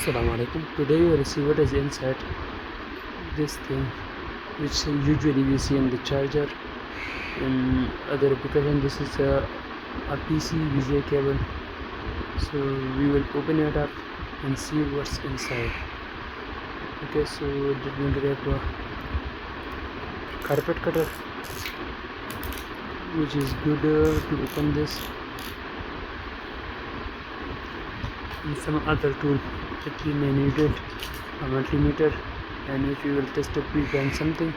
Assalamu alaikum. Today we will see what is inside this thing, which usually we see in the charger in other application. This is a PC VGA cable. So we will open it up and see what's inside. Okay, so let me grab a carpet cutter, which is good to open this, and some other tool that we may need it, a multimeter, and if you will test a quick and something.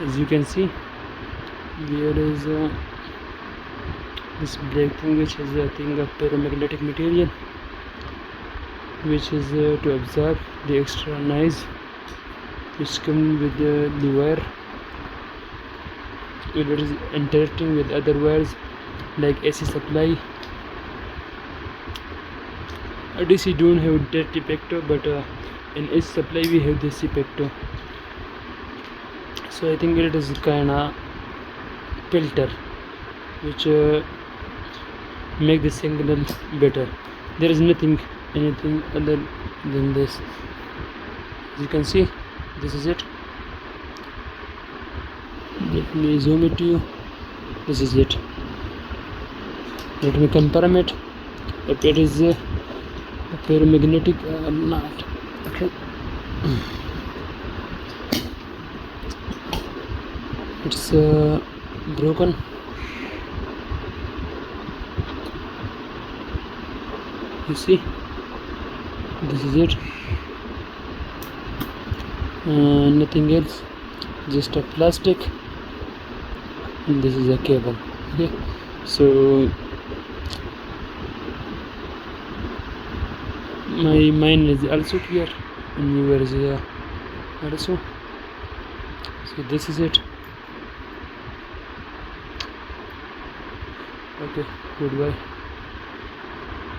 As you can see, there is this black thing, which is a thing of paramagnetic material, which is to absorb the extra noise which come with the wire when it is interacting with other wires like AC supply. DC don't have dirty pecto, but in AC supply we have this pecto. So I think it is kinda filter which make the signal better. There is anything other than this. As you can see, this is it. Let me zoom it to you. This is it. Let me confirm it if it is a paramagnetic or not. Okay. It's broken. You see, this is it. Nothing else, just a plastic, and this is a cable. Okay, so my mind is also clear, and yours is also. So this is it. Okay, goodbye.